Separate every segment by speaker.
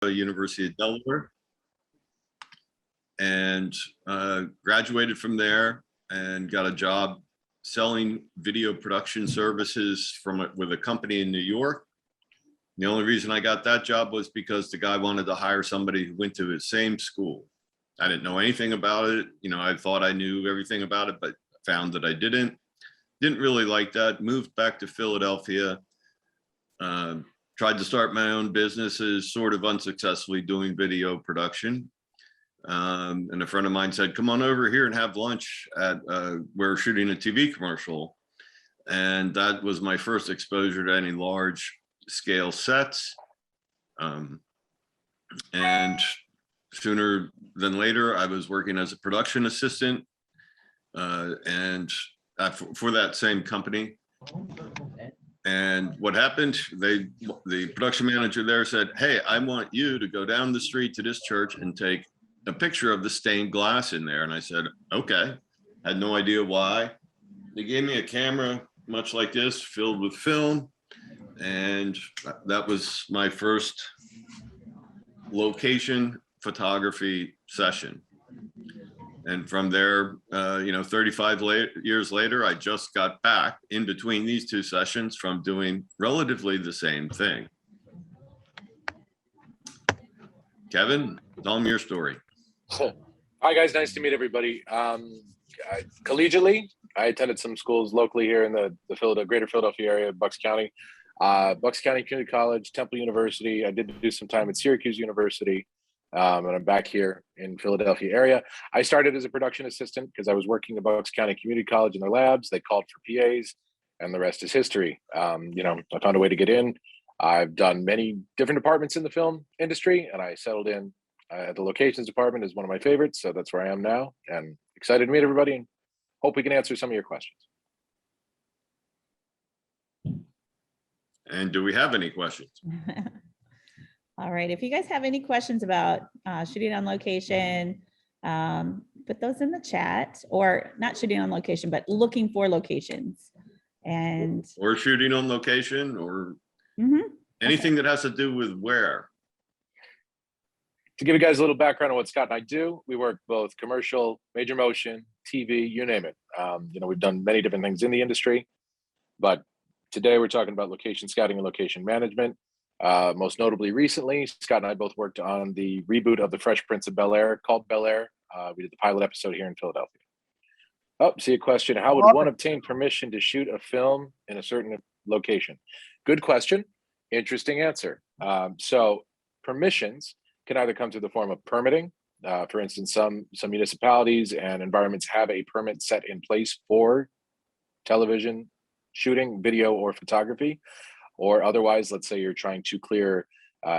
Speaker 1: University of Delaware, and graduated from there and got a job selling video production services with a company in New York. The only reason I got that job was because the guy wanted to hire somebody who went to his same school. I didn't know anything about it. You know, I thought I knew everything about it, but found that I didn't. Didn't really like that. Moved back to Philadelphia. Tried to start my own businesses, sort of unsuccessfully doing video production. And a friend of mine said, come on over here and have lunch at, we're shooting a TV commercial. And that was my first exposure to any large scale sets. And sooner than later, I was working as a production assistant and for that same company. And what happened, the production manager there said, hey, I want you to go down the street to this church and take a picture of the stained glass in there. And I said, okay. Had no idea why. They gave me a camera much like this, filled with film. And that was my first location photography session. And from there, 35 years later, I just got back in between these two sessions from doing relatively the same thing. Kevin, tell them your story.
Speaker 2: Hi, guys. Nice to meet everybody. Collegiately, I attended some schools locally here in the greater Philadelphia area, Bucks County. Bucks County Community College, Temple University. I did do some time at Syracuse University. And I'm back here in Philadelphia area. I started as a production assistant because I was working at Bucks County Community College in their labs. They called for PAs, and the rest is history. I found a way to get in. I've done many different departments in the film industry, and I settled in at the locations department is one of my favorites. So that's where I am now, and excited to meet everybody and hope we can answer some of your questions.
Speaker 1: And do we have any questions?
Speaker 3: All right, if you guys have any questions about shooting on location, put those in the chat, or not shooting on location, but looking for locations. Or
Speaker 1: shooting on location, or anything that has to do with where.
Speaker 2: To give you guys a little background on what Scott and I do, we work both commercial, major motion, TV, you name it. We've done many different things in the industry, but today we're talking about location scouting and location management. Most notably recently, Scott and I both worked on the reboot of The Fresh Prince of Bel-Air called Bel-Air. We did the pilot episode here in Philadelphia. Oh, see a question. How would one obtain permission to shoot a film in a certain location? Good question. Interesting answer. So permissions can either come through the form of permitting. For instance, some municipalities and environments have a permit set in place for television shooting, video, or photography. Or otherwise, let's say you're trying to clear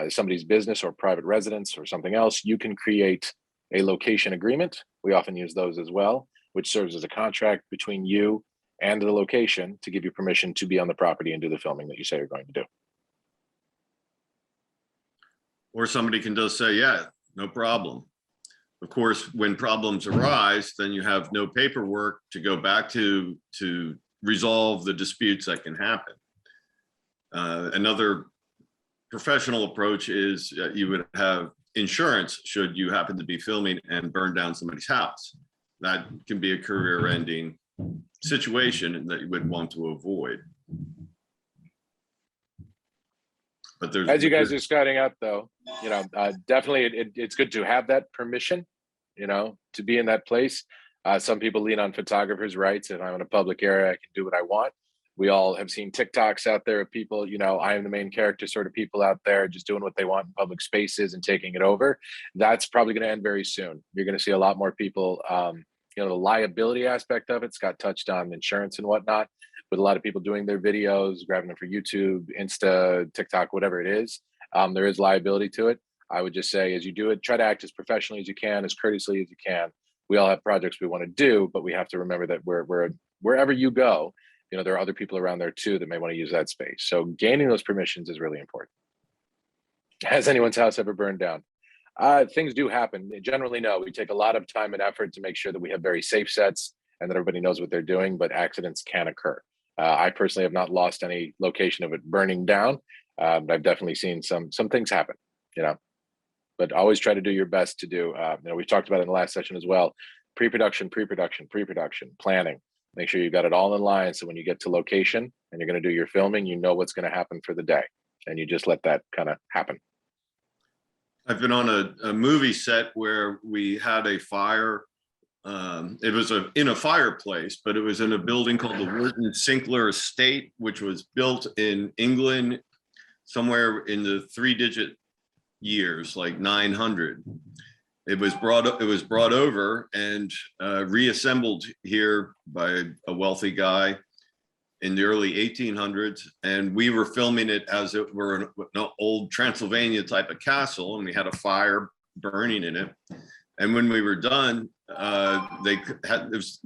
Speaker 2: somebody's business or private residence or something else, you can create a location agreement. We often use those as well, which serves as a contract between you and the location to give you permission to be on the property and do the filming that you say you're going to do.
Speaker 1: Or somebody can just say, yeah, no problem. Of course, when problems arise, then you have no paperwork to go back to resolve the disputes that can happen. Another professional approach is you would have insurance should you happen to be filming and burn down somebody's house. That can be a career-ending situation that you would want to avoid. But there's, as
Speaker 2: you guys are scouting out, though, definitely it's good to have that permission, to be in that place. Some people lean on photographers' rights. If I'm in a public area, I can do what I want. We all have seen TikToks out there of people, I am the main character sort of people out there just doing what they want in public spaces and taking it over. That's probably going to end very soon. You're going to see a lot more people, the liability aspect of it. Scott touched on insurance and whatnot, with a lot of people doing their videos, grabbing them for YouTube, Insta, TikTok, whatever it is. There is liability to it. I would just say, as you do it, try to act as professionally as you can, as courteously as you can. We all have projects we want to do, but we have to remember that wherever you go, there are other people around there too that may want to use that space. So gaining those permissions is really important. Has anyone's house ever burned down? Things do happen. Generally, no. We take a lot of time and effort to make sure that we have very safe sets and that everybody knows what they're doing, but accidents can occur. I personally have not lost any location of it burning down, but I've definitely seen some things happen, but always try to do your best to do, we talked about it in the last session as well, pre-production, planning. Make sure you've got it all in line. So when you get to location and you're going to do your filming, you know what's going to happen for the day. And you just let that kind of happen.
Speaker 1: I've been on a movie set where we had a fire. It was in a fireplace, but it was in a building called the Sinclair Estate, which was built in England somewhere in the 3-digit years, like 900. It was brought over and reassembled here by a wealthy guy in the early 1800s, and we were filming it as it were an old Transylvania type of castle, and we had a fire burning in it. And when we were done, they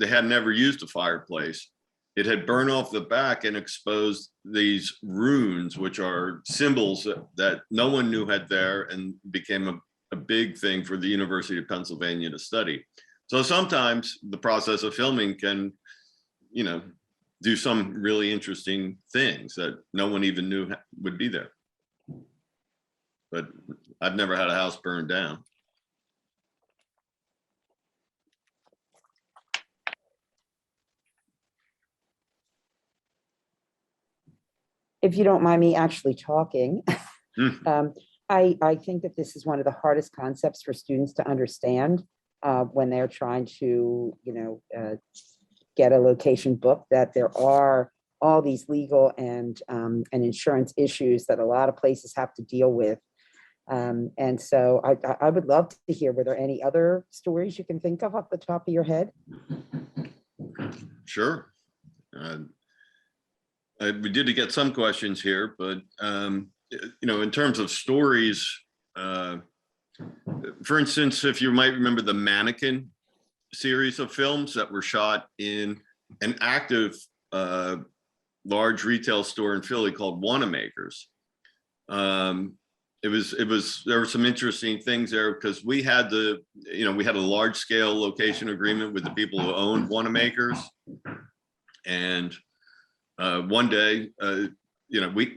Speaker 1: had never used a fireplace. It had burned off the back and exposed these runes, which are symbols that no one knew had there, and became a big thing for the University of Pennsylvania to study. So sometimes the process of filming can, do some really interesting things that no one even knew would be there. But I've never had a house burned down.
Speaker 4: If you don't mind me actually talking, I think that this is one of the hardest concepts for students to understand when they're trying to, get a location booked, that there are all these legal and insurance issues that a lot of places have to deal with. And so I would love to hear, were there any other stories you can think of off the top of your head?
Speaker 1: Sure. We did get some questions here, but in terms of stories, for instance, if you might remember the Mannequin series of films that were shot in an active large retail store in Philly called Wanamaker's. There were some interesting things there because we had a large scale location agreement with the people who owned Wanamaker's, and one day,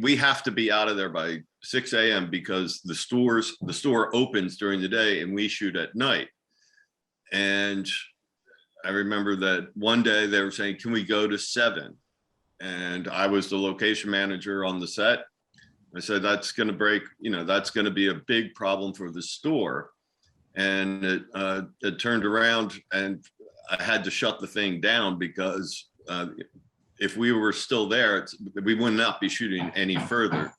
Speaker 1: we have to be out of there by 6 a.m. because the store opens during the day and we shoot at night. And I remember that one day they were saying, "Can we go to 7?" And I was the location manager on the set. I said, "That's going to that's going to be a big problem for the store." And it turned around and I had to shut the thing down because if we were still there, we would not be shooting any further.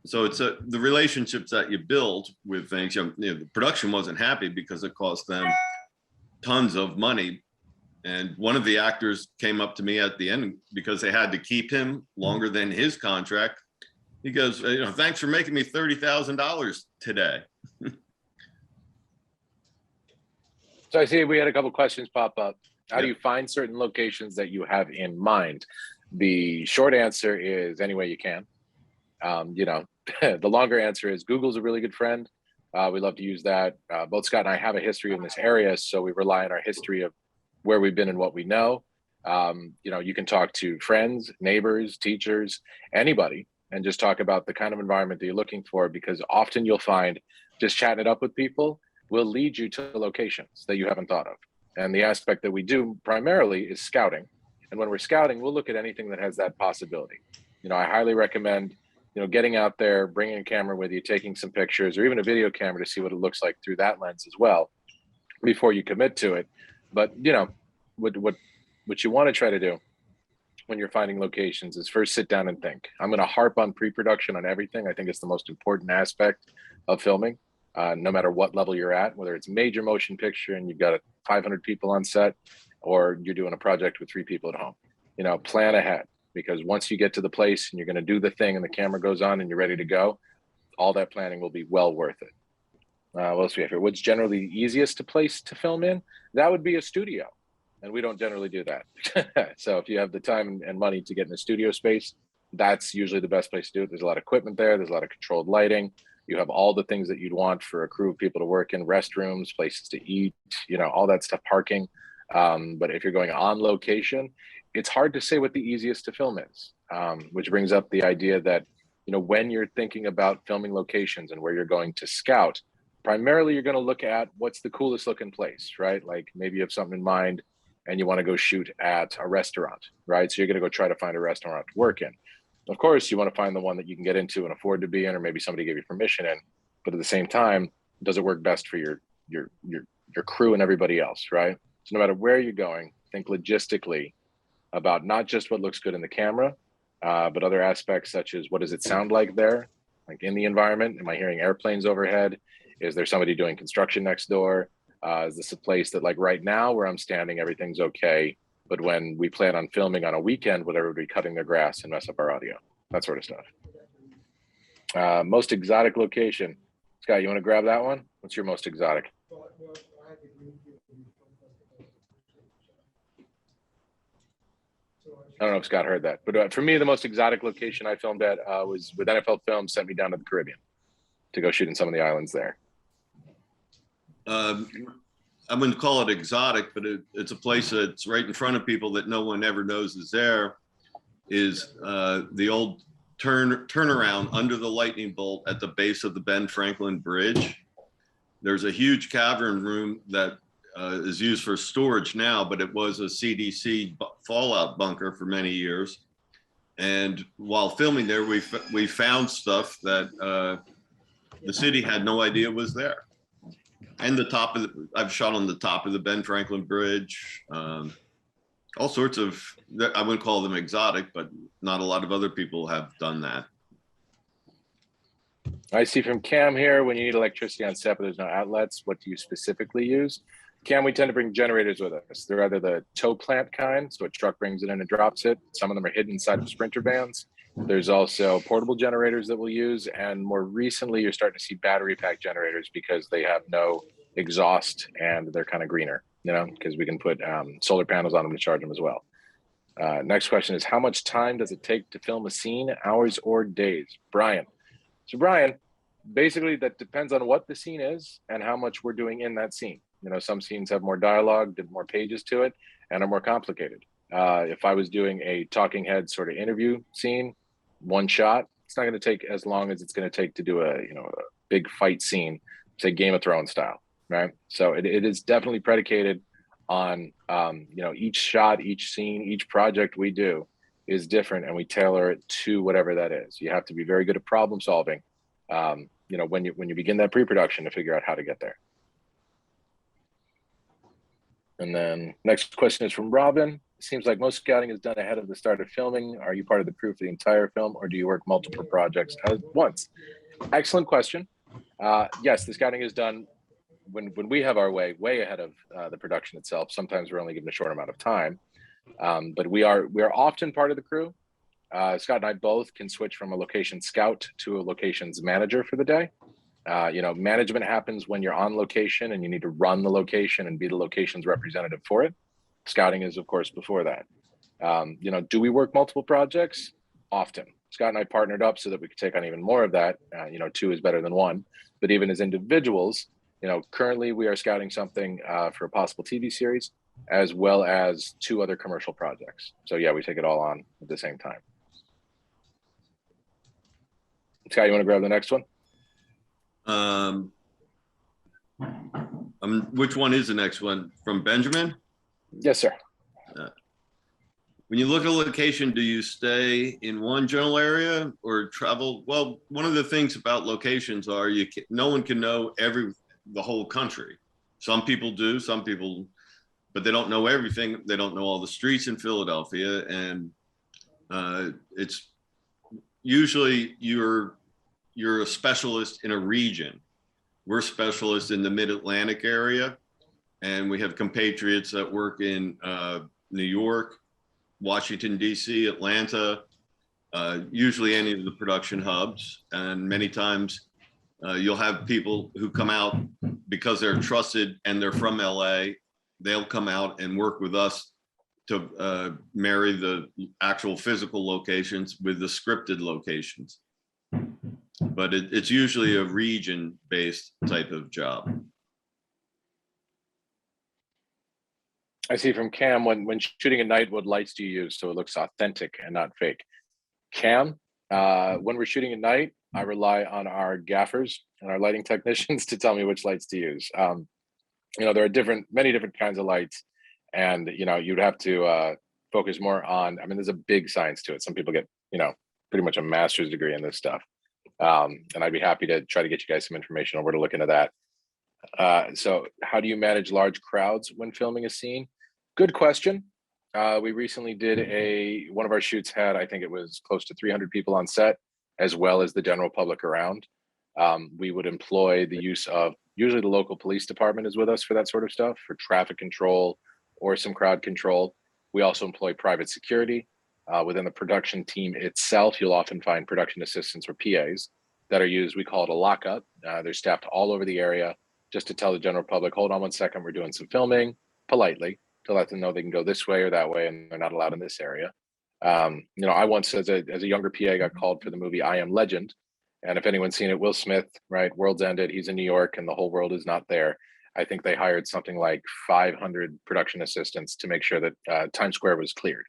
Speaker 1: So it's the relationships that you build with things. The production wasn't happy because it cost them tons of money. And one of the actors came up to me at the end because they had to keep him longer than his contract. He goes, "Thanks for making me $30,000 today."
Speaker 2: So I see we had a couple questions pop up. How do you find certain locations that you have in mind? The short answer is any way you can. The longer answer is Google's a really good friend. We love to use that. Both Scott and I have a history in this area, so we rely on our history of where we've been and what we know. You can talk to friends, neighbors, teachers, anybody, and just talk about the kind of environment that you're looking for, because often you'll find just chatting it up with people will lead you to locations that you haven't thought of. And the aspect that we do primarily is scouting. And when we're scouting, we'll look at anything that has that possibility. I highly recommend, getting out there, bringing a camera with you, taking some pictures, or even a video camera to see what it looks like through that lens as well, before you commit to it. But, what you want to try to do when you're finding locations is first sit down and think. I'm going to harp on pre-production on everything. I think it's the most important aspect of filming. No matter what level you're at, whether it's major motion picture and you've got 500 people on set, or you're doing a project with 3 people at home, plan ahead, because once you get to the place and you're going to do the thing and the camera goes on and you're ready to go, all that planning will be well worth it. What else do we have here? What's generally the easiest place to film in? That would be a studio. And we don't generally do that. So if you have the time and money to get in a studio space, that's usually the best place to do it. There's a lot of equipment there. There's a lot of controlled lighting. You have all the things that you'd want for a crew of people to work in: restrooms, places to eat, all that stuff, parking. But if you're going on location, it's hard to say what the easiest to film is, which brings up the idea that, when you're thinking about filming locations and where you're going to scout, primarily you're going to look at what's the coolest looking place, right? Like maybe you have something in mind and you want to go shoot at a restaurant, right? So you're going to go try to find a restaurant to work in. Of course, you want to find the one that you can get into and afford to be in, or maybe somebody gave you permission in. But at the same time, does it work best for your crew and everybody else, right? So no matter where you're going, think logistically about not just what looks good in the camera, but other aspects such as what does it sound like there, like in the environment? Am I hearing airplanes overhead? Is there somebody doing construction next door? Is this a place that, like right now where I'm standing, everything's okay, but when we plan on filming on a weekend, would everybody cutting their grass and mess up our audio? That sort of stuff. Most exotic location. Scott, you want to grab that one? What's your most exotic? I don't know if Scott heard that, but for me, the most exotic location I filmed at was with NFL Films, sent me down to the Caribbean to go shoot in some of the islands there.
Speaker 1: I wouldn't call it exotic, but it's a place that's right in front of people that no one ever knows is there, is the old turnaround under the lightning bolt at the base of the Ben Franklin Bridge. There's a huge cavern room that is used for storage now, but it was a CDC fallout bunker for many years. And while filming there, we found stuff that the city had no idea was there. And I've shot on the top of the Ben Franklin Bridge. All sorts of, I wouldn't call them exotic, but not a lot of other people have done that.
Speaker 2: I see from Cam here, when you need electricity on set, but there's no outlets, what do you specifically use? Cam, we tend to bring generators with us. They're either the tow plant kind, so a truck brings it in and drops it. Some of them are hidden inside of Sprinter vans. There's also portable generators that we'll use. And more recently, you're starting to see battery pack generators because they have no exhaust and they're kind of greener, you know, because we can put solar panels on them to charge them as well. Next question is, how much time does it take to film a scene, hours or days? Brian. So Brian, basically that depends on what the scene is and how much we're doing in that scene. You know, some scenes have more dialogue, more pages to it, and are more complicated. If I was doing a talking head sort of interview scene, one shot, it's not going to take as long as it's going to take to do a big fight scene, say Game of Thrones style, right? So it is definitely predicated on each shot, each scene, each project we do is different, and we tailor it to whatever that is. You have to be very good at problem solving, when you begin that pre-production to figure out how to get there. And then next question is from Robin. It seems like most scouting is done ahead of the start of filming. Are you part of the crew for the entire film, or do you work multiple projects at once? Excellent question. Yes, the scouting is done when we have our way ahead of the production itself. Sometimes we're only given a short amount of time, but we are often part of the crew. Scott and I both can switch from a location scout to a locations manager for the day. Management happens when you're on location and you need to run the location and be the location's representative for it. Scouting is, of course, before that. Do we work multiple projects? Often. Scott and I partnered up so that we could take on even more of that. 2 is better than 1. But even as individuals, currently we are scouting something for a possible TV series, as well as 2 other commercial projects. So yeah, we take it all on at the same time. Scott, you want to grab the next one?
Speaker 1: Which one is the next one? From Benjamin?
Speaker 2: Yes, sir.
Speaker 1: When you look at a location, do you stay in one general area or travel? Well, one of the things about locations are no one can know the whole country. Some people do, some people, but they don't know everything. They don't know all the streets in Philadelphia, and it's usually you're a specialist in a region. We're specialists in the Mid-Atlantic area, and we have compatriots that work in New York, Washington, D.C., Atlanta, usually any of the production hubs. And many times you'll have people who come out because they're trusted and they're from L.A. They'll come out and work with us to marry the actual physical locations with the scripted locations. But it's usually a region-based type of job.
Speaker 2: I see from Cam, when shooting at night, what lights do you use so it looks authentic and not fake? Cam, when we're shooting at night, I rely on our gaffers and our lighting technicians to tell me which lights to use. There are many different kinds of lights, and you'd have to focus more on. I mean, there's a big science to it. Some people get pretty much a master's degree in this stuff, and I'd be happy to try to get you guys some information on where to look into that. So, how do you manage large crowds when filming a scene? Good question. We recently did one of our shoots had, I think it was close to 300 people on set, as well as the general public around. We would employ the use of, usually the local police department is with us for that sort of stuff, for traffic control or some crowd control. We also employ private security. Within the production team itself, you'll often find production assistants or PAs that are used. We call it a lockup. They're staffed all over the area just to tell the general public, hold on one second, we're doing some filming, politely, to let them know they can go this way or that way and they're not allowed in this area. I once, as a younger PA, got called for the movie I Am Legend. And if anyone's seen it, Will Smith, right? World's ended. He's in New York and the whole world is not there. I think they hired something like 500 production assistants to make sure that Times Square was cleared.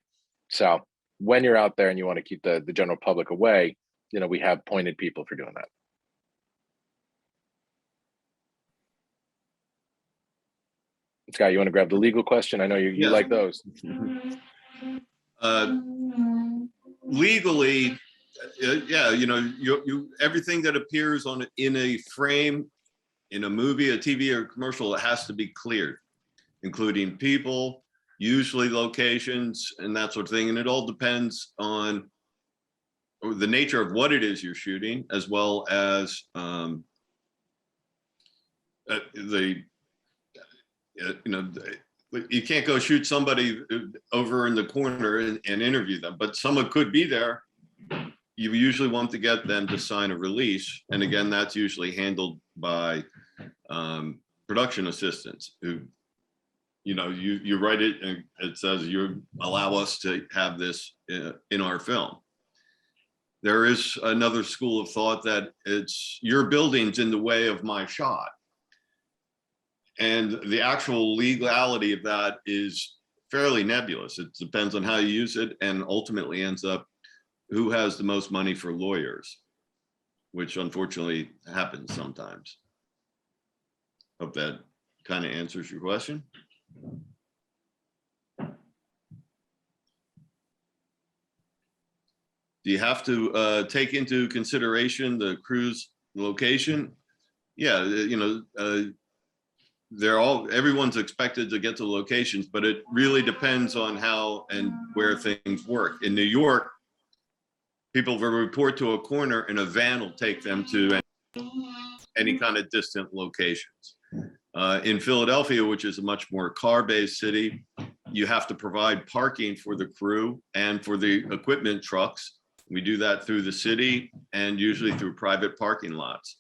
Speaker 2: So when you're out there and you want to keep the general public away, we have pointed people for doing that. Scott, you want to grab the legal question? I know you
Speaker 1: Yes.
Speaker 2: like those.
Speaker 1: Legally, yeah, you everything that appears in a frame, in a movie, a TV, or a commercial, it has to be cleared, including people, usually locations, and that sort of thing. And it all depends on the nature of what it is you're shooting, as well as you can't go shoot somebody over in the corner and interview them, but someone could be there. You usually want to get them to sign a release. And again, that's usually handled by production assistants who, you write it and it says you allow us to have this in our film. There is another school of thought that it's your building's in the way of my shot. And the actual legality of that is fairly nebulous. It depends on how you use it, and ultimately ends up who has the most money for lawyers, which unfortunately happens sometimes. Hope that kind of answers your question. Do you have to take into consideration the crew's location? Yeah, everyone's expected to get to locations, but it really depends on how and where things work. In New York, people will report to a corner and a van will take them to any kind of distant locations. In Philadelphia, which is a much more car-based city, you have to provide parking for the crew and for the equipment trucks. We do that through the city and usually through private parking lots.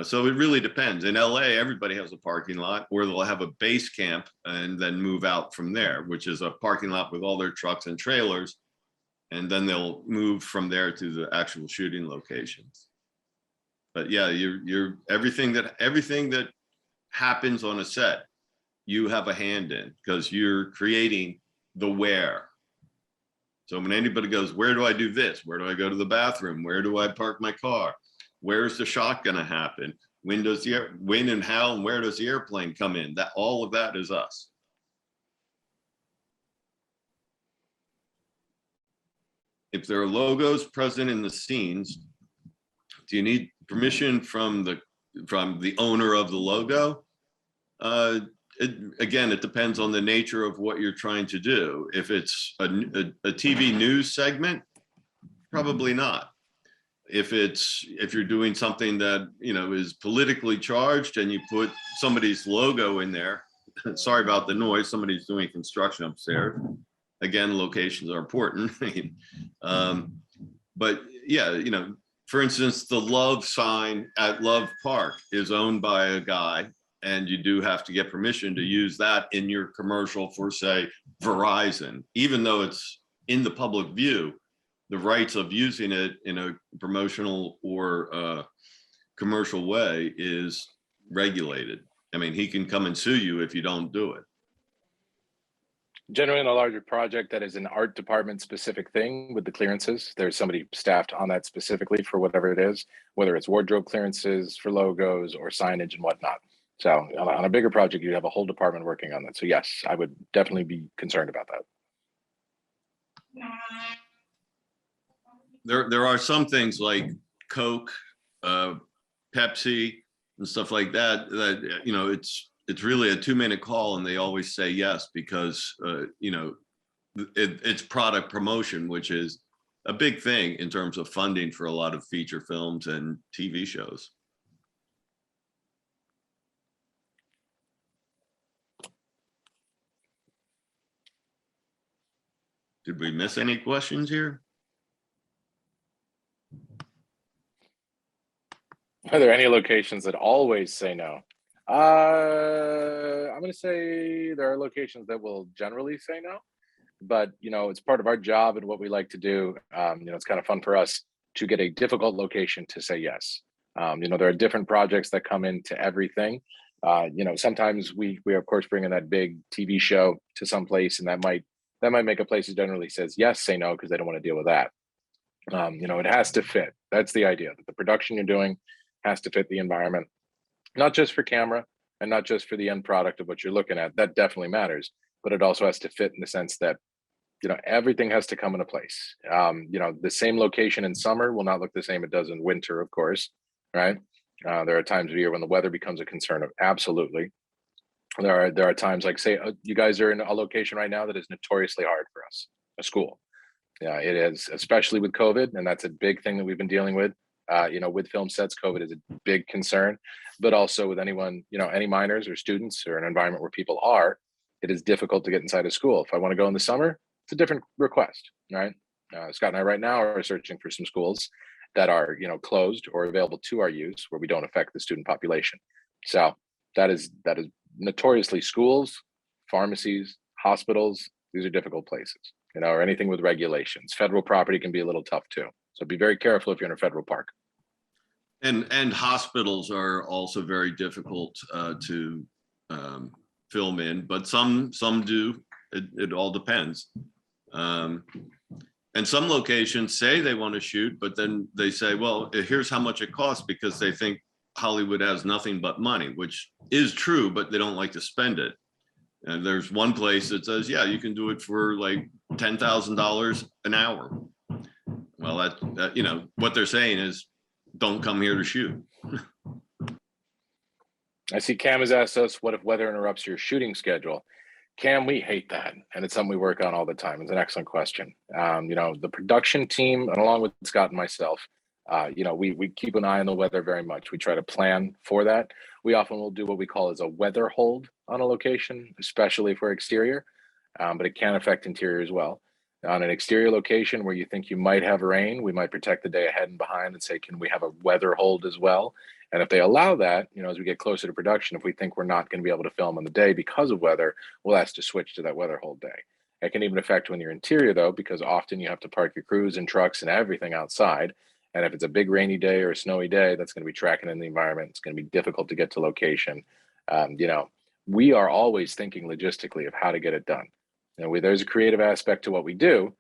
Speaker 1: So it really depends. In LA, everybody has a parking lot, or they'll have a base camp and then move out from there, which is a parking lot with all their trucks and trailers. And then they'll move from there to the actual shooting locations. But yeah, you're everything that happens on a set, you have a hand in, because you're creating the where. So when anybody goes, where do I do this? Where do I go to the bathroom? Where do I park my car? Where's the shot going to happen? When and how and where does the airplane come in? That all of that is us. If there are logos present in the scenes, do you need permission from the owner of the logo? It depends on the nature of what you're trying to do. If it's a TV news segment, probably not. If you're doing something that is politically charged and you put somebody's logo in there, sorry about the noise, somebody's doing construction upstairs. Again, locations are important. But yeah, for instance, the love sign at Love Park is owned by a guy, and you do have to get permission to use that in your commercial for, say, Verizon, even though it's in the public view. The rights of using it in a promotional or commercial way is regulated. I mean, he can come and sue you if you don't do it.
Speaker 2: Generally in a larger project that is an art department specific thing with the clearances, there's somebody staffed on that specifically for whatever it is, whether it's wardrobe clearances for logos or signage and whatnot. So on a bigger project, you have a whole department working on that. So yes, I would definitely be concerned about that.
Speaker 1: There are some things like Coke, Pepsi and stuff like that, that, you know, it's really a 2-minute call and they always say yes, because, you know, it's product promotion, which is a big thing in terms of funding for a lot of feature films and TV shows. Did we miss any questions here?
Speaker 2: Are there any locations that always say no? I'm going to say there are locations that will generally say no, but you know, it's part of our job and what we like to do. You know, it's kind of fun for us to get a difficult location to say yes. You know, there are different projects that come into everything. You know, sometimes we of course bring in that big TV show to some place, and that might make a place that generally says yes say no because they don't want to deal with that. You know, it has to fit. That's the idea, that the production you're doing has to fit the environment, not just for camera and not just for the end product of what you're looking at. That definitely matters, but it also has to fit in the sense that, you know, everything has to come into place. You know, the same location in summer will not look the same it does in winter, of course, right? There are times of year when the weather becomes a concern. Absolutely. There are times like, say, you guys are in a location right now that is notoriously hard for us, a school. Yeah, it is, especially with COVID, and that's a big thing that we've been dealing with. You know, with film sets, COVID is a big concern, but also with anyone, you know, any minors or students or an environment where people are, it is difficult to get inside a school. If I want to go in the summer, it's a different request, right? Scott and I right now are searching for some schools that are, you know, closed or available to our use where we don't affect the student population. So that is notoriously schools, pharmacies, hospitals. These are difficult places, you know, or anything with regulations. Federal property can be a little tough too. So be very careful if you're in a federal park.
Speaker 1: And hospitals are also very difficult to film in, but some do. It all depends. And some locations say they want to shoot, but then they say, well, here's how much it costs, because they think Hollywood has nothing but money, which is true, but they don't like to spend it. And there's one place that says, yeah, you can do it for like $10,000 an hour. Well, that, you know, what they're saying is, don't come here to shoot.
Speaker 2: I see Cam has asked us, what if weather interrupts your shooting schedule? Cam, we hate that. And it's something we work on all the time. It's an excellent question. You know, the production team, and along with Scott and myself, you know, we keep an eye on the weather very much. We try to plan for that. We often will do what we call as a weather hold on a location, especially for exterior, but it can affect interior as well. On an exterior location where you think you might have rain, we might protect the day ahead and behind and say, can we have a weather hold as well? And if they allow that, you know, as we get closer to production, if we think we're not going to be able to film on the day because of weather, we'll ask to switch to that weather hold day. It can even affect when you're interior though, because often you have to park your crews and trucks and everything outside. And if it's a big rainy day or a snowy day, that's going to be tracking in the environment. It's going to be difficult to get to location. You know, we are always thinking logistically of how to get it done. You know, there's a creative aspect to what we do,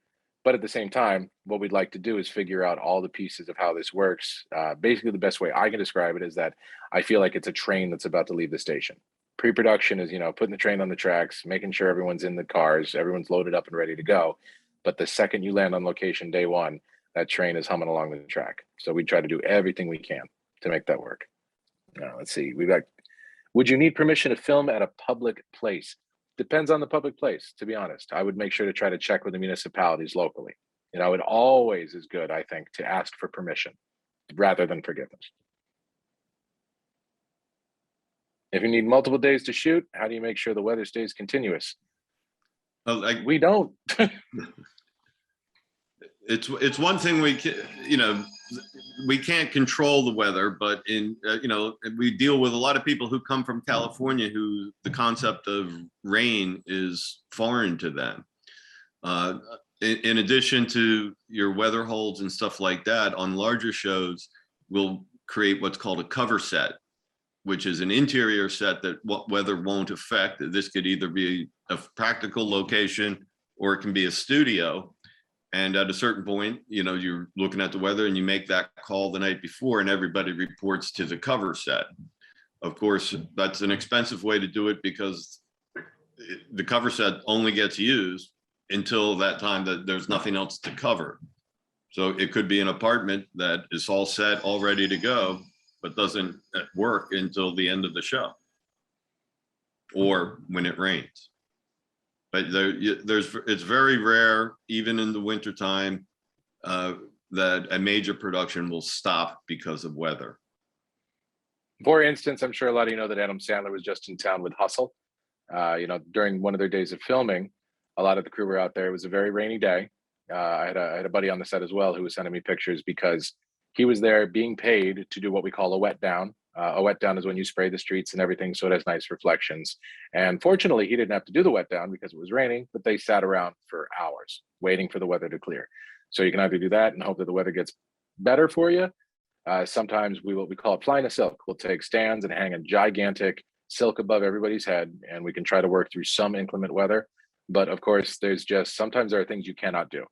Speaker 2: but at the same time, what we'd like to do is figure out all the pieces of how this works. Basically, the best way I can describe it is that I feel like it's a train that's about to leave the station. Pre-production is, you know, putting the train on the tracks, making sure everyone's in the cars, everyone's loaded up and ready to go. But the second you land on location day one, that train is humming along the track. So we try to do everything we can to make that work. Let's see, we've got, would you need permission to film at a public place? Depends on the public place, to be honest. I would make sure to try to check with the municipalities locally. You know, it always is good, I think, to ask for permission rather than forgiveness. If you need multiple days to shoot, how do you make sure the weather stays continuous? We don't.
Speaker 1: It's one thing we can, you know, we can't control the weather, but you know, we deal with a lot of people who come from California who the concept of rain is foreign to them. In addition to your weather holds and stuff like that, on larger shows, we'll create what's called a cover set. which is an interior set that what weather won't affect. This could either be a practical location or it can be a studio. And at a certain point, you know, you're looking at the weather and you make that call the night before and everybody reports to the cover set. Of course, that's an expensive way to do it because the cover set only gets used until that time that there's nothing else to cover. So it could be an apartment that is all set, all ready to go, but doesn't work until the end of the show or when it rains. But it's very rare, even in the wintertime, that a major production will stop because of weather.
Speaker 2: For instance, I'm sure a lot of you know that Adam Sandler was just in town with Hustle. You know, during one of their days of filming, a lot of the crew were out there. It was a very rainy day. I had a buddy on the set as well who was sending me pictures because he was there being paid to do what we call a wet down. A wet down is when you spray the streets and everything, so it has nice reflections. And fortunately, he didn't have to do the wet down because it was raining, but they sat around for hours waiting for the weather to clear. So you can either do that and hope that the weather gets better for you. Sometimes what we call it flying a silk. We'll take stands and hang a gigantic silk above everybody's head, and we can try to work through some inclement weather. But of course, sometimes there are things you cannot do.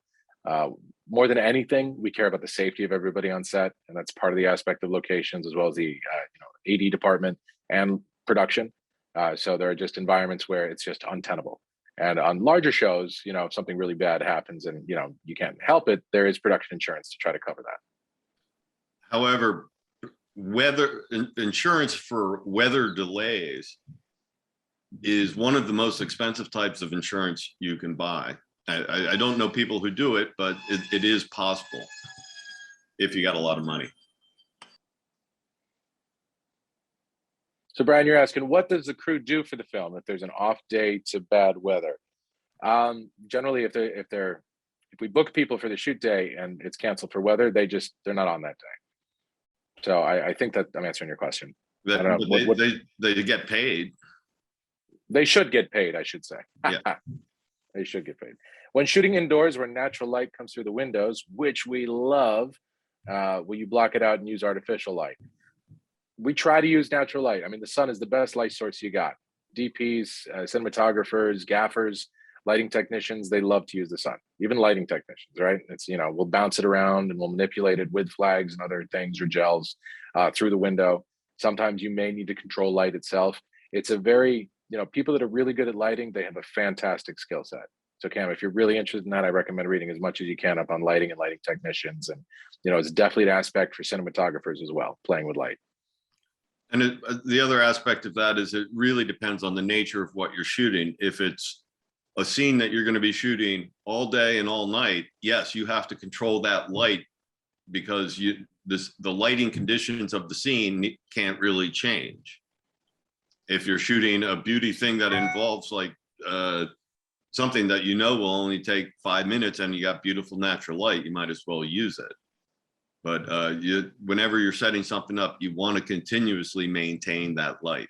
Speaker 2: More than anything, we care about the safety of everybody on set, and that's part of the aspect of locations as well as the AD department and production. So there are just environments where it's just untenable. And on larger shows, you know, if something really bad happens and you can't help it, there is production insurance to try to cover that.
Speaker 1: However, weather insurance for weather delays is one of the most expensive types of insurance you can buy. I don't know people who do it, but it is possible if you got a lot of money.
Speaker 2: So Brian, you're asking, what does the crew do for the film if there's an off day to bad weather? Generally, if we book people for the shoot day and it's canceled for weather, they're not on that day. So I think that I'm answering your question. I don't know,
Speaker 1: they get paid.
Speaker 2: They should get paid, I should say.
Speaker 1: Yeah.
Speaker 2: They should get paid. When shooting indoors where natural light comes through the windows, which we love, will you block it out and use artificial light? We try to use natural light. I mean, the sun is the best light source you got. DPs, cinematographers, gaffers, lighting technicians, they love to use the sun. Even lighting technicians, right? It's, we'll bounce it around and we'll manipulate it with flags and other things or gels through the window. Sometimes you may need to control light itself. It's a very, people that are really good at lighting, they have a fantastic skill set. So Cam, if you're really interested in that, I recommend reading as much as you can up on lighting and lighting technicians. And, it's definitely an aspect for cinematographers as well, playing with light.
Speaker 1: And the other aspect of that is it really depends on the nature of what you're shooting. If it's a scene that you're going to be shooting all day and all night, yes, you have to control that light because the lighting conditions of the scene can't really change. If you're shooting a beauty thing that involves like something that will only take 5 minutes and you got beautiful natural light, you might as well use it. But whenever you're setting something up, you want to continuously maintain that light.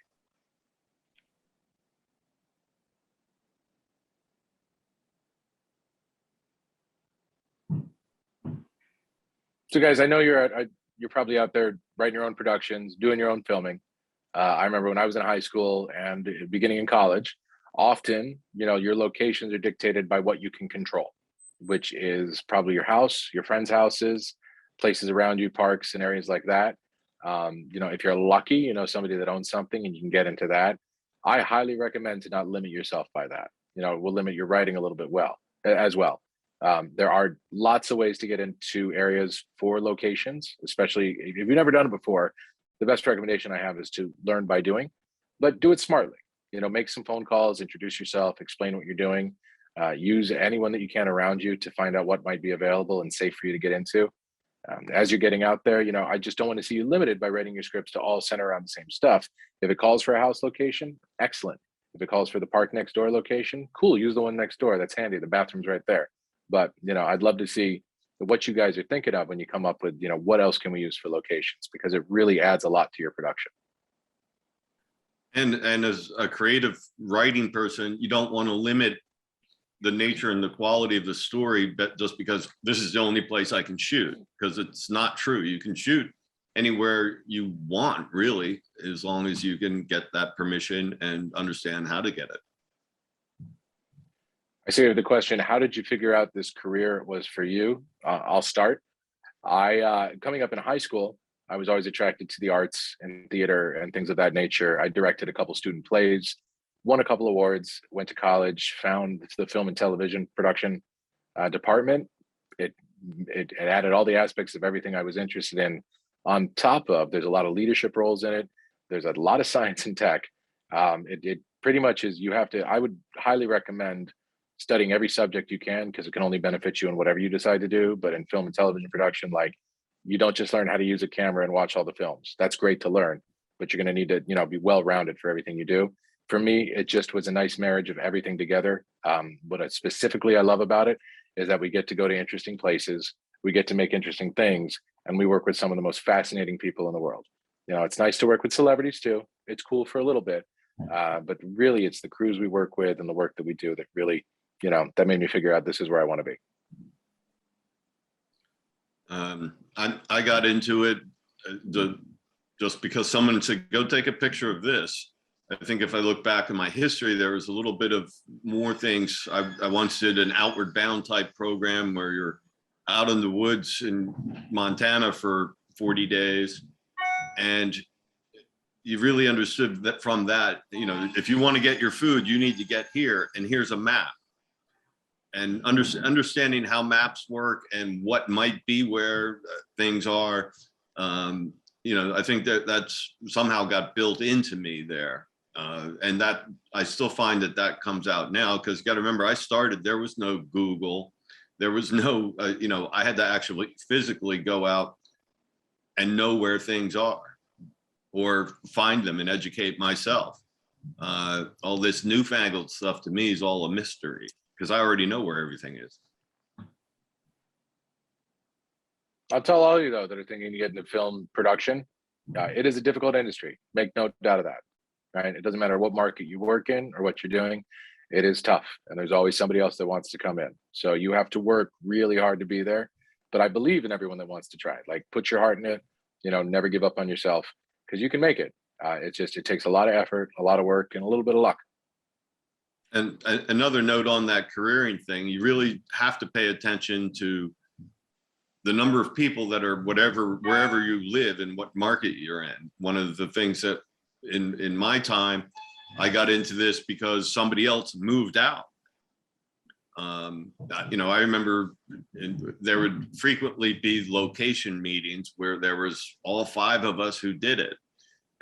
Speaker 2: So guys, I know you're probably out there writing your own productions, doing your own filming. I remember when I was in high school and beginning in college, often, your locations are dictated by what you can control, which is probably your house, your friends' houses, places around you, parks and areas like that. If you're lucky, somebody that owns something and you can get into that, I highly recommend to not limit yourself by that. It will limit your writing a little bit as well. There are lots of ways to get into areas for locations, especially if you've never done it before. The best recommendation I have is to learn by doing, but do it smartly. Make some phone calls, introduce yourself, explain what you're doing, use anyone that you can around you to find out what might be available and safe for you to get into. As you're getting out there, I just don't want to see you limited by writing your scripts to all center around the same stuff. If it calls for a house location, excellent. If it calls for the park next door location, cool, use the one next door. That's handy. The bathroom's right there. But, I'd love to see what you guys are thinking of when you come up with, what else can we use for locations? Because it really adds a lot to your production.
Speaker 1: And as a creative writing person, you don't want to limit the nature and the quality of the story, but just because this is the only place I can shoot, because it's not true. You can shoot anywhere you want, really, as long as you can get that permission and understand how to get it.
Speaker 2: I see the question, how did you figure out this career was for you? I'll start. Coming up in high school, I was always attracted to the arts and theater and things of that nature. I directed a couple student plays, won a couple awards, went to college, found the film and television production department. It added all the aspects of everything I was interested in. On top of, there's a lot of leadership roles in it. There's a lot of science and tech. It pretty much is, you have to, I would highly recommend studying every subject you can, because it can only benefit you in whatever you decide to do. But in film and television production, like, you don't just learn how to use a camera and watch all the films. That's great to learn, but you're going to need to, be well-rounded for everything you do. For me, it just was a nice marriage of everything together. What specifically I love about it is that we get to go to interesting places, we get to make interesting things, and we work with some of the most fascinating people in the world. It's nice to work with celebrities too. It's cool for a little bit, but really it's the crews we work with and the work that we do that really, that made me figure out this is where I want to be.
Speaker 1: I got into it just because someone said, go take a picture of this. I think if I look back in my history, there was a little bit of more things. I once did an Outward Bound type program where you're out in the woods in Montana for 40 days. And you really understood that from that, if you want to get your food, you need to get here, and here's a map. And understanding how maps work and what might be where things are, I think that's somehow got built into me there. And that I still find that comes out now, because you got to remember, I started, there was no Google, there was no, I had to actually physically go out and know where things are or find them and educate myself. All this newfangled stuff to me is all a mystery, because I already know where everything is.
Speaker 2: I'll tell all of you, though, that are thinking to get into film production, it is a difficult industry. Make no doubt of that, right? It doesn't matter what market you work in or what you're doing. It is tough, and there's always somebody else that wants to come in. So you have to work really hard to be there. But I believe in everyone that wants to try it. Like, put your heart in it, never give up on yourself, because you can make it. It takes a lot of effort, a lot of work, and a little bit of luck.
Speaker 1: And another note on that careering thing, you really have to pay attention to the number of people that are wherever you live and what market you're in. One of the things that in my time, I got into this because somebody else moved out. I remember there would frequently be location meetings where there was all 5 of us who did it.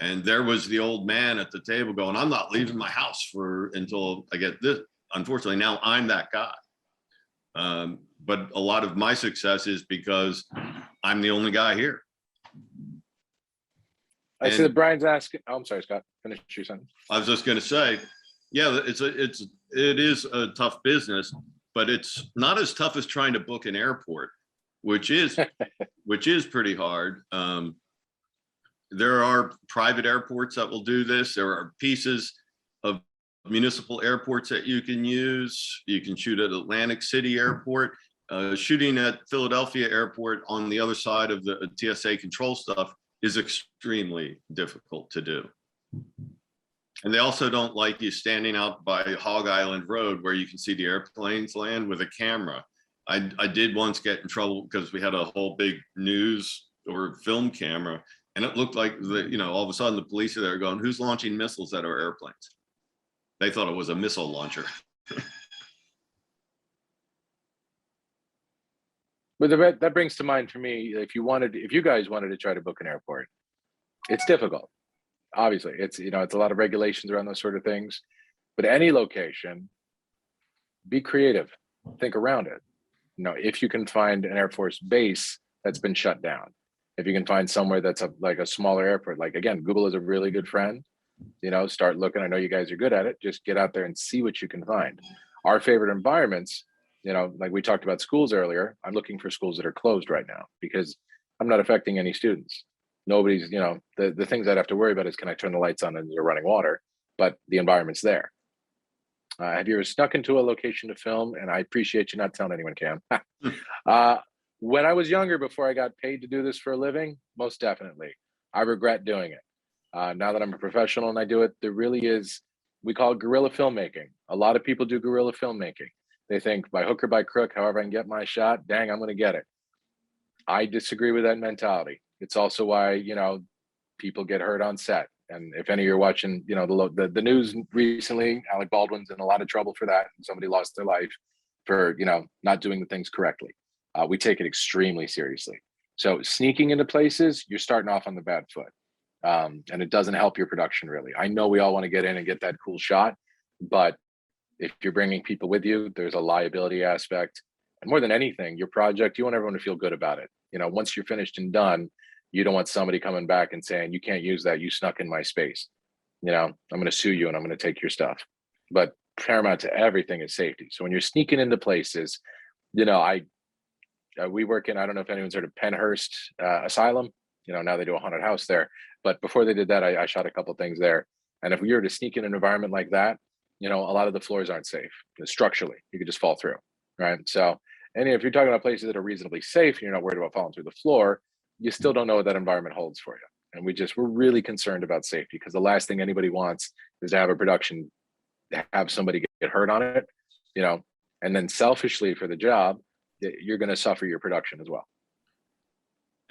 Speaker 1: And there was the old man at the table going, I'm not leaving my house until I get this. Unfortunately, now I'm that guy. But a lot of my success is because I'm the only guy here.
Speaker 2: I see that Brian's asking. Oh, I'm sorry, Scott. Finish your sentence.
Speaker 1: I was just going to say, yeah, it is a tough business, but it's not as tough as trying to book an airport, which is pretty hard. There are private airports that will do this. There are pieces of municipal airports that you can use. You can shoot at Atlantic City Airport. Shooting at Philadelphia Airport on the other side of the TSA control stuff is extremely difficult to do. And they also don't like you standing out by Hog Island Road where you can see the airplanes land with a camera. I did once get in trouble because we had a whole big news or film camera, and it looked like all of a sudden the police are there going, who's launching missiles at our airplanes? They thought it was a missile launcher.
Speaker 2: But that brings to mind for me, if you guys wanted to try to book an airport, it's difficult. Obviously, it's a lot of regulations around those sort of things. But any location, be creative, think around it. If you can find an Air Force base that's been shut down, if you can find somewhere that's like a smaller airport, like, again, Google is a really good friend. Start looking. I know you guys are good at it. Just get out there and see what you can find. Our favorite environments, like we talked about schools earlier, I'm looking for schools that are closed right now because I'm not affecting any students. Nobody's, the things I'd have to worry about is, can I turn the lights on and they're running water, but the environment's there. Have you ever snuck into a location to film? And I appreciate you not telling anyone, Cam. When I was younger, before I got paid to do this for a living, most definitely. I regret doing it. Now that I'm a professional and I do it, there really is, we call it guerrilla filmmaking. A lot of people do guerrilla filmmaking. They think by hook or by crook, however I can get my shot, dang, I'm going to get it. I disagree with that mentality. It's also why, you know, people get hurt on set. And if any of you are watching, you know, the news recently, Alec Baldwin's in a lot of trouble for that. Somebody lost their life for, you know, not doing the things correctly. We take it extremely seriously. So sneaking into places, you're starting off on the bad foot. And it doesn't help your production really. I know we all want to get in and get that cool shot, but if you're bringing people with you, there's a liability aspect. And more than anything, your project, you want everyone to feel good about it. You know, once you're finished and done, you don't want somebody coming back and saying, you can't use that, you snuck in my space. You know, I'm going to sue you and I'm going to take your stuff. But paramount to everything is safety. So when you're sneaking into places, you know, we work in, I don't know if anyone's heard of Penhurst Asylum. You know, now they do a haunted house there. But before they did that, I shot a couple things there. And if we were to sneak in an environment like that, you know, a lot of the floors aren't safe. Structurally, you could just fall through, right? So, and if you're talking about places that are reasonably safe, and you're not worried about falling through the floor, you still don't know what that environment holds for you. And we're really concerned about safety, because the last thing anybody wants is to have a production, have somebody get hurt on it, you know, and then selfishly for the job, you're going to suffer your production as well.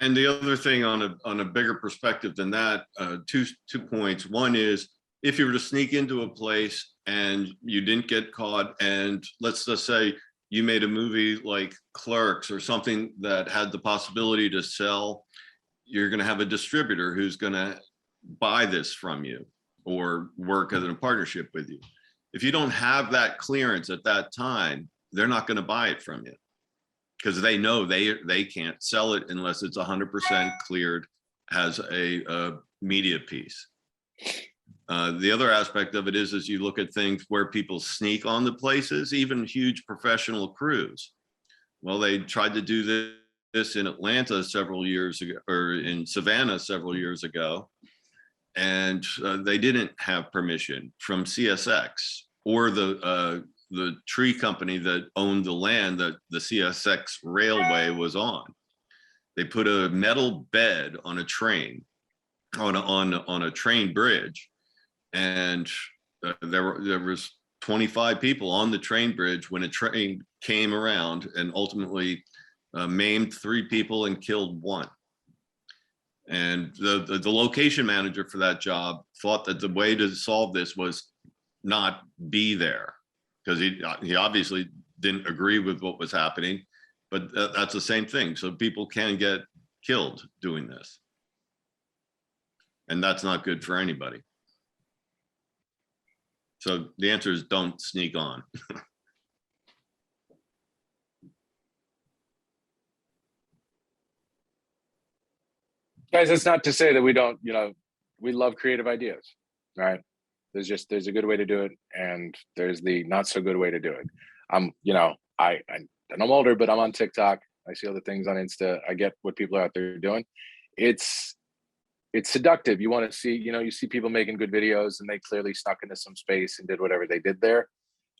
Speaker 1: And the other thing on a bigger perspective than that, two points. One is, if you were to sneak into a place and you didn't get caught, and let's just say you made a movie like Clerks or something that had the possibility to sell, you're going to have a distributor who's going to buy this from you or work as a partnership with you. If you don't have that clearance at that time, they're not going to buy it from you, because they know they can't sell it unless it's 100% cleared as a media piece. The other aspect of it is you look at things where people sneak on the places, even huge professional crews. Well, they tried to do this in Atlanta several years ago, or in Savannah several years ago, and they didn't have permission from CSX or the tree company that owned the land that the CSX railway was on. They put a metal bed on a train, on a train bridge, and there was 25 people on the train bridge when a train came around and ultimately maimed 3 people and killed 1. And the location manager for that job thought that the way to solve this was not be there, because he obviously didn't agree with what was happening, but that's the same thing. So people can get killed doing this, and that's not good for anybody. So the answer is don't sneak on.
Speaker 2: Guys, it's not to say that we don't, you know, we love creative ideas, right? There's a good way to do it, and there's the not so good way to do it. You know, I'm older, but I'm on TikTok. I see other things on Insta. I get what people are out there doing. It's seductive. You want to see, you know, you see people making good videos and they clearly snuck into some space and did whatever they did there.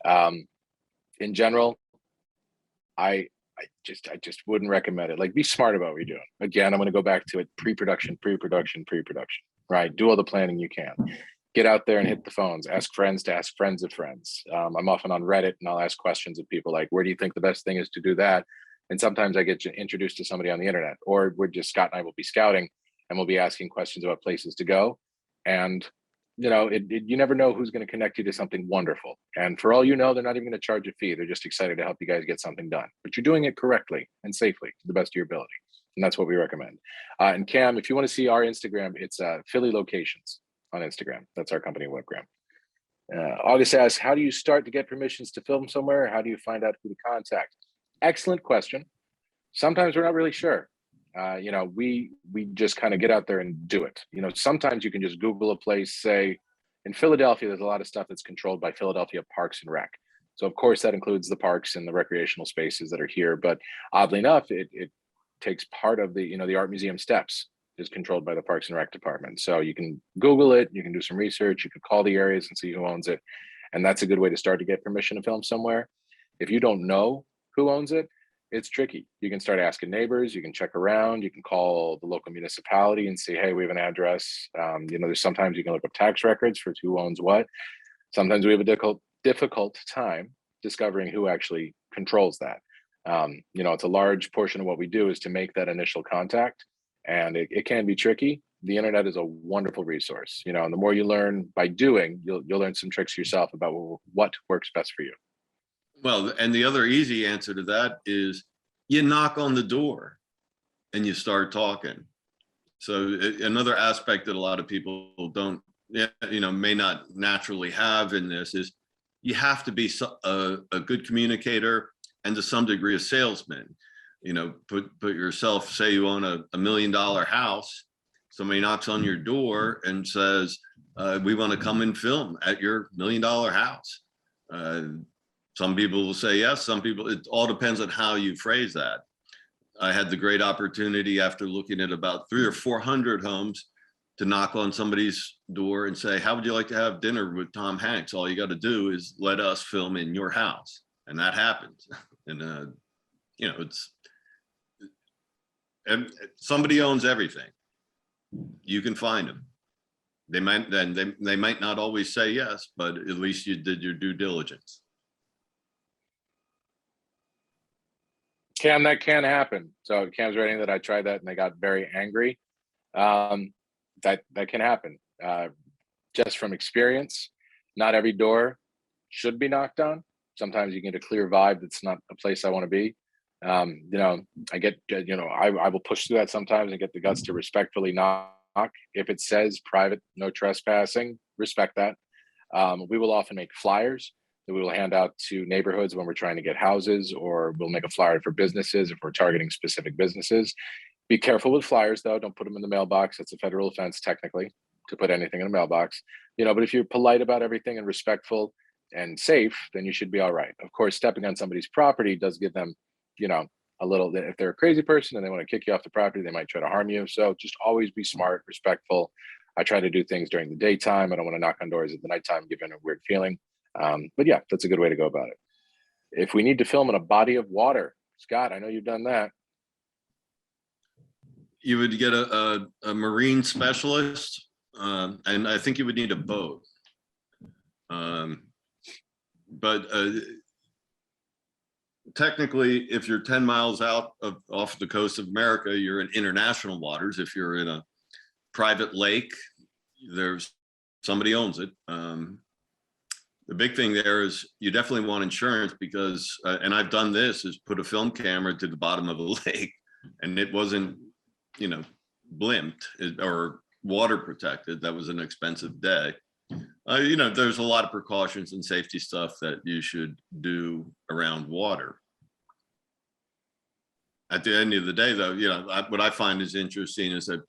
Speaker 2: In general, I just wouldn't recommend it. Like, be smart about what you're doing. Again, I'm going to go back to it. Pre-production, right? Do all the planning you can. Get out there and hit the phones. Ask friends to ask friends of friends. I'm often on Reddit and I'll ask questions of people like, where do you think the best thing is to do that? And sometimes I get introduced to somebody on the internet, or Scott and I will be scouting and we'll be asking questions about places to go. And, you know, you never know who's going to connect you to something wonderful. And for all you know, they're not even going to charge a fee. They're just excited to help you guys get something done. But you're doing it correctly and safely to the best of your ability. And that's what we recommend. And Cam, if you want to see our Instagram, it's Philly Locations on Instagram. That's our company webgram. August asks, how do you start to get permissions to film somewhere? How do you find out who to contact? Excellent question. Sometimes we're not really sure. You know, we just kind of get out there and do it. You know, sometimes you can just Google a place. Say in Philadelphia, there's a lot of stuff that's controlled by Philadelphia Parks and Rec. So of course that includes the parks and the recreational spaces that are here. But oddly enough, it takes part of the, you know, the art museum steps is controlled by the Parks and Rec department. So you can Google it, you can do some research, you can call the areas and see who owns it. And that's a good way to start to get permission to film somewhere. If you don't know who owns it, it's tricky. You can start asking neighbors, you can check around, you can call the local municipality and say, hey, we have an address. There's sometimes you can look up tax records for who owns what. Sometimes we have a difficult time discovering who actually controls that. It's a large portion of what we do is to make that initial contact, and it can be tricky. The internet is a wonderful resource, and the more you learn by doing, you'll learn some tricks yourself about what works best for you.
Speaker 1: Well, and the other easy answer to that is you knock on the door and you start talking. So another aspect that a lot of people don't, may not naturally have in this is you have to be a good communicator and to some degree a salesman. Put yourself, say you own a $1 million house, somebody knocks on your door and says, we want to come and film at your $1 million house. Some people will say yes, some people, it all depends on how you phrase that. I had the great opportunity after looking at about 300 or 400 homes to knock on somebody's door and say, how would you like to have dinner with Tom Hanks? All you got to do is let us film in your house. And that happens. And, somebody owns everything. You can find them. They might not always say yes, but at least you did your due diligence.
Speaker 2: Cam, that can happen. So Cam's writing that I tried that and they got very angry. That can happen. Just from experience, not every door should be knocked on. Sometimes you get a clear vibe that's not a place I want to be. I get, I will push through that sometimes and get the guts to respectfully knock. If it says private, no trespassing, respect that. We will often make flyers that we will hand out to neighborhoods when we're trying to get houses, or we'll make a flyer for businesses if we're targeting specific businesses. Be careful with flyers though. Don't put them in the mailbox. That's a federal offense technically to put anything in a mailbox, but if you're polite about everything and respectful and safe, then you should be all right. Of course, stepping on somebody's property does give them, a little, if they're a crazy person and they want to kick you off the property, they might try to harm you. So just always be smart, respectful. I try to do things during the daytime. I don't want to knock on doors at the nighttime, given a weird feeling. But yeah, that's a good way to go about it. If we need to film in a body of water, Scott, I know you've done that.
Speaker 1: You would get a marine specialist, and I think you would need a boat. But technically, if you're 10 miles off the coast of America, you're in international waters. If you're in a private lake, there's somebody owns it. The big thing there is you definitely want insurance because, and I've done this, is put a film camera to the bottom of the lake and it wasn't, blimped or water protected. That was an expensive day. There's a lot of precautions and safety stuff that you should do around water. At the end of the day, though, what I find is interesting is that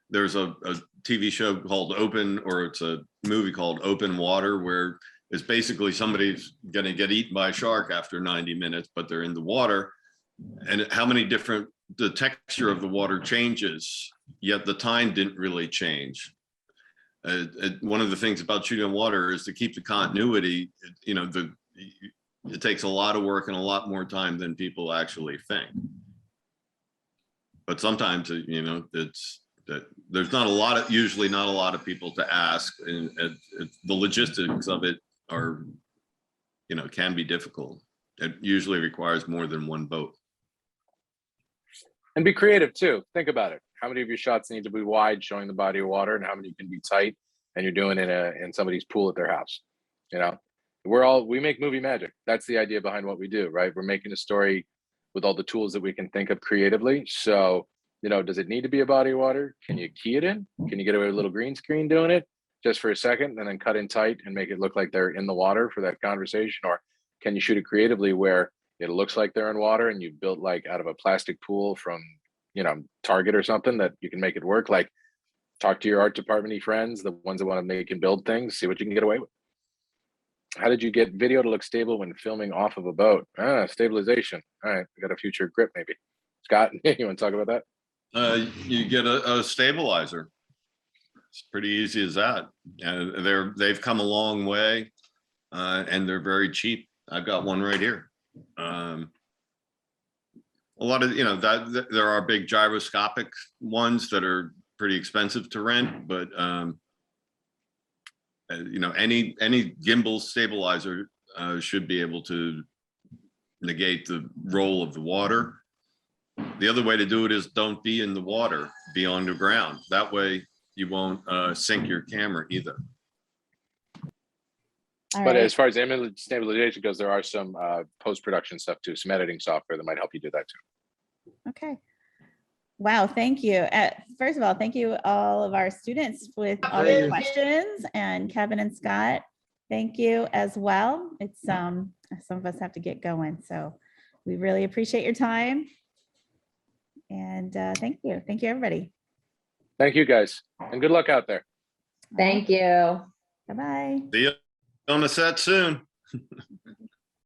Speaker 1: there's a TV show called or it's a movie called Open Water, where it's basically somebody's going to get eaten by a shark after 90 minutes, but they're in the water. And the texture of the water changes, yet the time didn't really change. One of the things about shooting on water is to keep the continuity. It takes a lot of work and a lot more time than people actually think. But sometimes, it's that there's usually not a lot of people to ask, and the logistics of it are, can be difficult. It usually requires more than one boat.
Speaker 2: And be creative too. Think about it. How many of your shots need to be wide, showing the body of water, and how many can be tight, and you're doing it in somebody's pool at their house? We make movie magic. That's the idea behind what we do, right? We're making a story with all the tools that we can think of creatively. So, does it need to be a body of water? Can you key it in? Can you get away with a little green screen doing it just for a second and then cut in tight and make it look like they're in the water for that conversation? Or can you shoot it creatively where it looks like they're in water and you built like out of a plastic pool from, Target or something, that you can make it work? Like, talk to your art department friends, the ones that want to make and build things, see what you can get away with. How did you get video to look stable when filming off of a boat? Stabilization. All right, we got a future grip maybe. Scott, you want to talk about that?
Speaker 1: You get a stabilizer. It's pretty easy as that. They've come a long way, and they're very cheap. I've got one right here. a lot of, there are big gyroscopic ones that are pretty expensive to rent, but any gimbal stabilizer should be able to negate the roll of the water. The other way to do it is don't be in the water, be on the ground. That way you won't sink your camera either.
Speaker 3: All
Speaker 2: But
Speaker 3: right.
Speaker 2: as far as image stabilization goes, there are some post-production stuff too, some editing software that might help you do that too.
Speaker 3: Okay. Wow, thank you. First of all, thank you all of our students with all your questions, and Kevin and Scott, thank you as well. It's some of us have to get going, so we really appreciate your time. And thank you. Thank you, everybody.
Speaker 2: Thank you guys, and good luck out there.
Speaker 5: Thank you.
Speaker 3: Bye-bye.
Speaker 1: See you on the set soon.